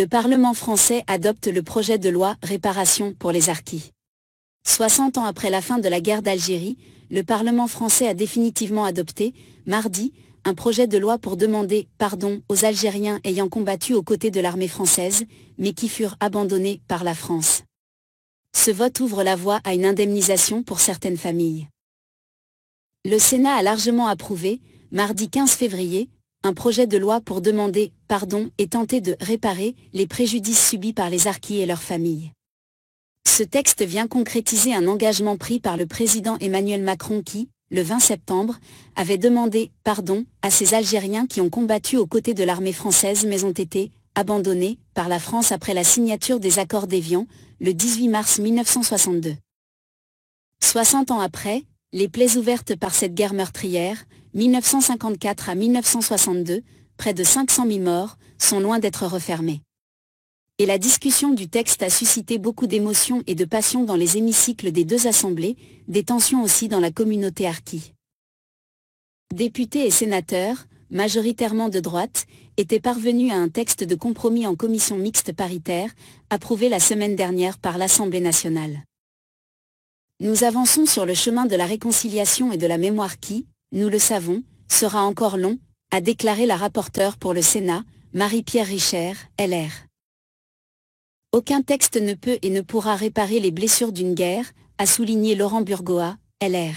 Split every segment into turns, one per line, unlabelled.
Le Parlement français adopte le projet de loi réparation pour les harkis. 60 ans après la fin de la guerre d'Algérie, le Parlement français a définitivement adopté, mardi, un projet de loi pour demander pardon aux Algériens ayant combattu aux côtés de l'armée française, mais qui furent abandonnés par la France. Ce vote ouvre la voie à une indemnisation pour certaines familles. Le Sénat a largement approuvé, mardi 15 février, un projet de loi pour demander pardon et tenter de réparer les préjudices subis par les harkis et leurs familles. Ce texte vient concrétiser un engagement pris par le président Emmanuel Macron qui, le 20 septembre, avait demandé pardon à ces Algériens qui ont combattu aux côtés de l'armée française mais ont été abandonnés par la France après la signature des accords d'Évian, le 18 mars 1962. 60 ans après, les plaies ouvertes par cette guerre meurtrière, 1954 à 1962, près de 500 000 morts, sont loin d'être refermées. Et la discussion du texte a suscité beaucoup d'émotions et de passion dans les hémicycles des deux assemblées, des tensions aussi dans la communauté harkie. Députés et sénateurs, majoritairement de droite, étaient parvenus à un texte de compromis en commission mixte paritaire, approuvé la semaine dernière par l'Assemblée nationale. Nous avançons sur le chemin de la réconciliation et de la mémoire qui, nous le savons, sera encore long, a déclaré la rapporteure pour le Sénat, Marie-Pierre Richer, LR. Aucun texte ne peut et ne pourra réparer les blessures d'une guerre, a souligné Laurent Burgoa, LR.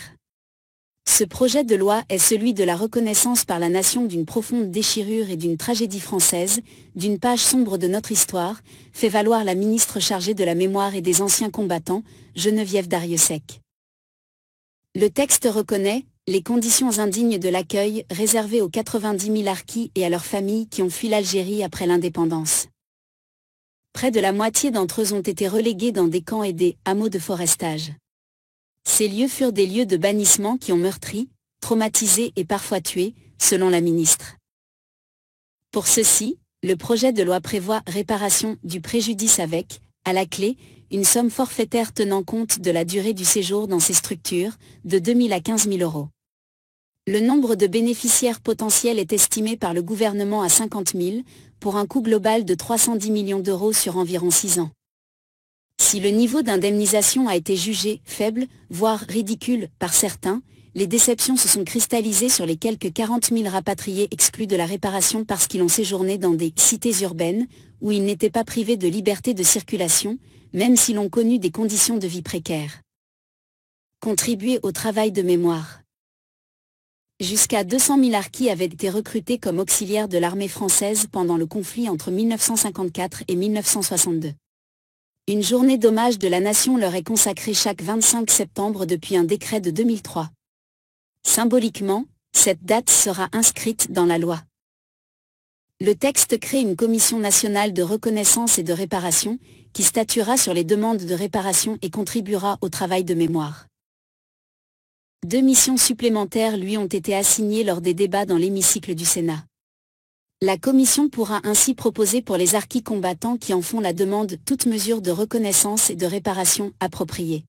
Ce projet de loi est celui de la reconnaissance par la nation d'une profonde déchirure et d'une tragédie française, d'une page sombre de notre histoire, fait valoir la ministre chargée de la mémoire et des anciens combattants, Geneviève Darrieussecq. Le texte reconnaît les conditions indignes de l'accueil réservé aux 90 000 harkis et à leurs familles qui ont fui l'Algérie après l'indépendance. Près de la moitié d'entre eux ont été relégués dans des camps et des hameaux de forestage. Ces lieux furent des lieux de bannissement qui ont meurtri, traumatisé et parfois tué, selon la ministre. Pour ceci, le projet de loi prévoit réparation du préjudice avec, à la clé, une somme forfaitaire tenant compte de la durée du séjour dans ces structures, de 2 000 à 15 000 euros. Le nombre de bénéficiaires potentiels est estimé par le gouvernement à 50 000, pour un coût global de 310 millions d'euros sur environ 6 ans. Si le niveau d'indemnisation a été jugé faible, voire ridicule, par certains, les déceptions se sont cristallisées sur les quelques 40 000 rapatriés exclus de la réparation parce qu'ils ont séjourné dans des cités urbaines, où ils n'étaient pas privés de liberté de circulation, même s'ils ont connu des conditions de vie précaires. Contribuer au travail de mémoire. Jusqu'à 200 000 harkis avaient été recrutés comme auxiliaires de l'armée française pendant le conflit entre 1954 et 1962. Une journée d'hommage de la nation leur est consacrée chaque 25 septembre depuis un décret de 2003. Symboliquement, cette date sera inscrite dans la loi. Le texte crée une commission nationale de reconnaissance et de réparation, qui statuera sur les demandes de réparation et contribuera au travail de mémoire. 2 missions supplémentaires lui ont été assignées lors des débats dans l'hémicycle du Sénat. La commission pourra ainsi proposer pour les harkis combattants qui en font la demande toute mesure de reconnaissance et de réparation appropriée.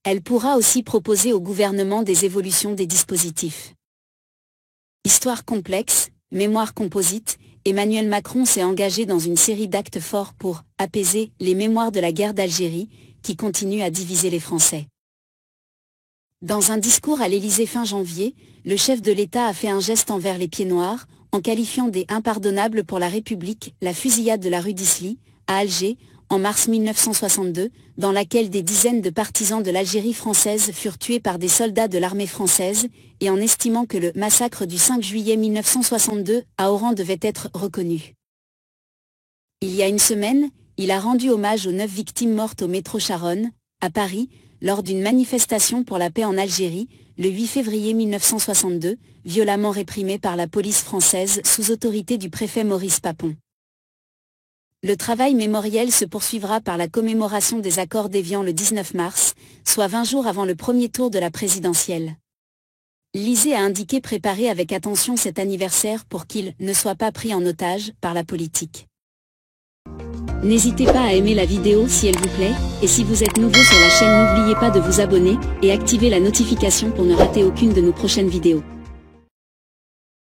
Elle pourra aussi proposer au gouvernement des évolutions des dispositifs. Histoire complexe, mémoire composite, Emmanuel Macron s'est engagé dans une série d'actes forts pour apaiser les mémoires de la guerre d'Algérie, qui continue à diviser les Français. Dans un discours à l'Élysée fin janvier, le chef de l'État a fait un geste envers les pieds noirs, en qualifiant d'« impardonnable pour la République » la fusillade de la rue d'Isly, à Alger, en mars 1962, dans laquelle des dizaines de partisans de l'Algérie française furent tués par des soldats de l'armée française, et en estimant que le massacre du 5 juillet 1962 à Oran devait être reconnu. Il y a une semaine, il a rendu hommage aux 9 victimes mortes au métro Charonne, à Paris, lors d'une manifestation pour la paix en Algérie, le 8 février 1962, violemment réprimée par la police française sous autorité du préfet Maurice Papon. Le travail mémoriel se poursuivra par la commémoration des accords d'Évian le 19 mars, soit 20 jours avant le premier tour de la présidentielle. L'Élysée a indiqué préparer avec attention cet anniversaire pour qu'il ne soit pas pris en otage par la politique. N'hésitez pas à aimer la vidéo si elle vous plaît, et si vous êtes nouveau sur la chaîne n'oubliez pas de vous abonner, et activer la notification pour ne rater aucune de nos prochaines vidéos.